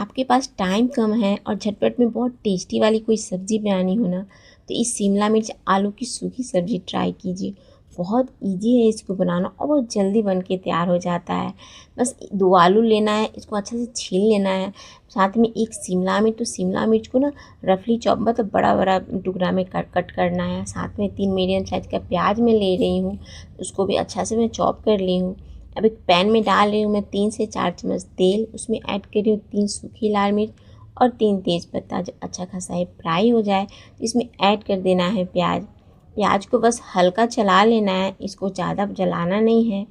आपके पास टाइम कम है और झटपट में बहुत टेस्टी वाली कोई सब्ज़ी बनानी हो ना, तो इस शिमला मिर्च आलू की सूखी सब्ज़ी ट्राई कीजिए। बहुत ईज़ी है इसको बनाना और बहुत जल्दी बन के तैयार हो जाता है। बस 2 आलू लेना है, इसको अच्छे से छील लेना है। साथ में एक शिमला मिर्च, तो शिमला मिर्च को ना रफली चॉप मतलब बड़ा-बड़ा टुकड़ा में कट कट करना है। साथ में 3 मीडियम साइज़ का प्याज मैं ले रही हूँ, उसको भी अच्छा से मैं चॉप कर ली हूँ। अब एक पैन में डाल रही हूँ मैं 3 से 4 चम्मच तेल, उसमें ऐड कर रही हूँ 3 सूखी लाल मिर्च और 3 तेज़पत्ता। जब अच्छा खासा ये फ्राई हो जाए तो इसमें ऐड कर देना है प्याज। प्याज को बस हल्का चला लेना है, इसको ज़्यादा जलाना नहीं है।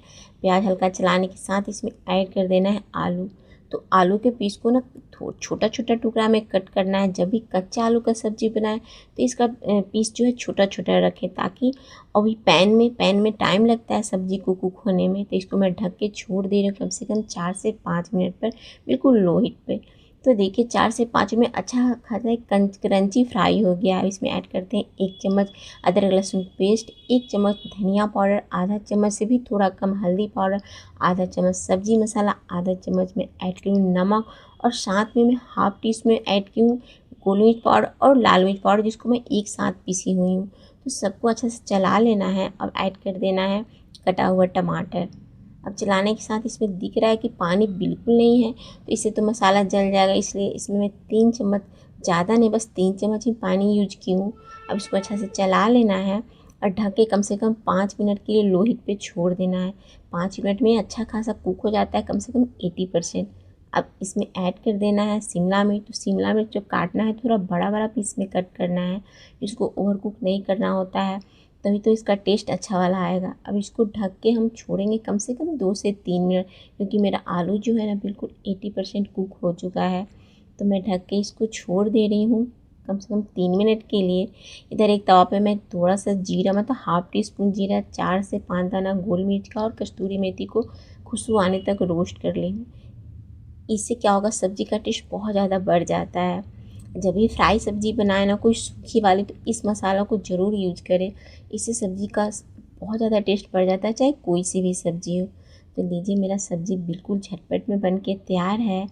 प्याज हल्का चलाने के साथ इसमें ऐड कर देना है आलू। तो आलू के पीस को ना छोटा छोटा टुकड़ा में कट करना है। जब भी कच्चा आलू का सब्ज़ी बनाए तो इसका पीस जो है छोटा छोटा रखें, ताकि अभी पैन में टाइम लगता है सब्ज़ी को कुक होने में। तो इसको मैं ढक के छोड़ दे रही हूँ कम से कम 4 से 5 मिनट पर, बिल्कुल लो हीट पे। तो देखिए 4 से 5 में अच्छा खासा एक क्रंची फ्राई हो गया। अब इसमें ऐड करते हैं 1 चम्मच अदरक लहसुन पेस्ट, 1 चम्मच धनिया पाउडर, आधा चम्मच से भी थोड़ा कम हल्दी पाउडर, आधा चम्मच सब्ज़ी मसाला, आधा चम्मच में ऐड की हूँ नमक और साथ में मैं हाफ़ टी स्पून ऐड की हूँ गोल मिर्च पाउडर और लाल मिर्च पाउडर, जिसको मैं एक साथ पीसी हुई हूँ। तो सबको अच्छे से चला लेना है। अब ऐड कर देना है कटा हुआ टमाटर। अब चलाने के साथ इसमें दिख रहा है कि पानी बिल्कुल नहीं है, तो इससे तो मसाला जल जाएगा, इसलिए इसमें मैं 3 चम्मच, ज़्यादा नहीं बस 3 चम्मच ही पानी यूज की हूँ। अब इसको अच्छा से चला लेना है और ढक के कम से कम 5 मिनट के लिए लो हीट पे छोड़ देना है। 5 मिनट में अच्छा खासा कुक हो जाता है, कम से कम 80%। अब इसमें ऐड कर देना है शिमला मिर्च। तो शिमला मिर्च जो काटना है थोड़ा बड़ा बड़ा पीस में कट करना है, इसको ओवर कुक नहीं करना होता है, तभी तो इसका टेस्ट अच्छा वाला आएगा। अब इसको ढक के हम छोड़ेंगे कम से कम 2 से 3 मिनट, क्योंकि मेरा आलू जो है ना बिल्कुल 80% कुक हो चुका है। तो मैं ढक के इसको छोड़ दे रही हूँ कम से कम 3 मिनट के लिए। इधर एक तवा पे मैं थोड़ा सा जीरा, मतलब हाफ़ टी स्पून जीरा, 4 से 5 दाना गोल मिर्च का और कस्तूरी मेथी को खुशबू आने तक रोस्ट कर ली हूँ। इससे क्या होगा, सब्ज़ी का टेस्ट बहुत ज़्यादा बढ़ जाता है। जब भी फ्राई सब्ज़ी बनाए ना कोई सूखी वाली, तो इस मसाला को ज़रूर यूज करें। इससे सब्ज़ी का बहुत ज़्यादा टेस्ट बढ़ जाता है, चाहे कोई सी भी सब्ज़ी हो। तो लीजिए मेरा सब्ज़ी बिल्कुल झटपट में बन के तैयार है।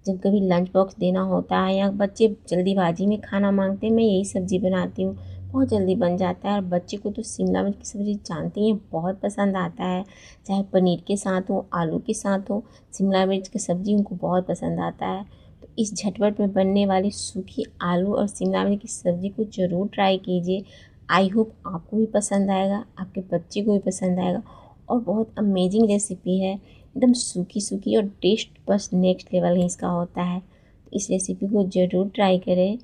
जब कभी लंच बॉक्स देना होता है या बच्चे जल्दीबाजी में खाना मांगते हैं, मैं यही सब्ज़ी बनाती हूँ। बहुत जल्दी बन जाता है और बच्चे को तो शिमला मिर्च की सब्ज़ी जानती हैं बहुत पसंद आता है। चाहे पनीर के साथ हो, आलू के साथ हो, शिमला मिर्च की सब्ज़ी उनको बहुत पसंद आता है। तो इस झटपट में बनने वाली सूखी आलू और शिमला मिर्च की सब्ज़ी को ज़रूर ट्राई कीजिए। आई होप आपको भी पसंद आएगा, आपके बच्चे को भी पसंद आएगा और बहुत अमेजिंग रेसिपी है। एकदम सूखी सूखी और टेस्ट बस नेक्स्ट लेवल ही इसका होता है। तो इस रेसिपी को ज़रूर ट्राई करें।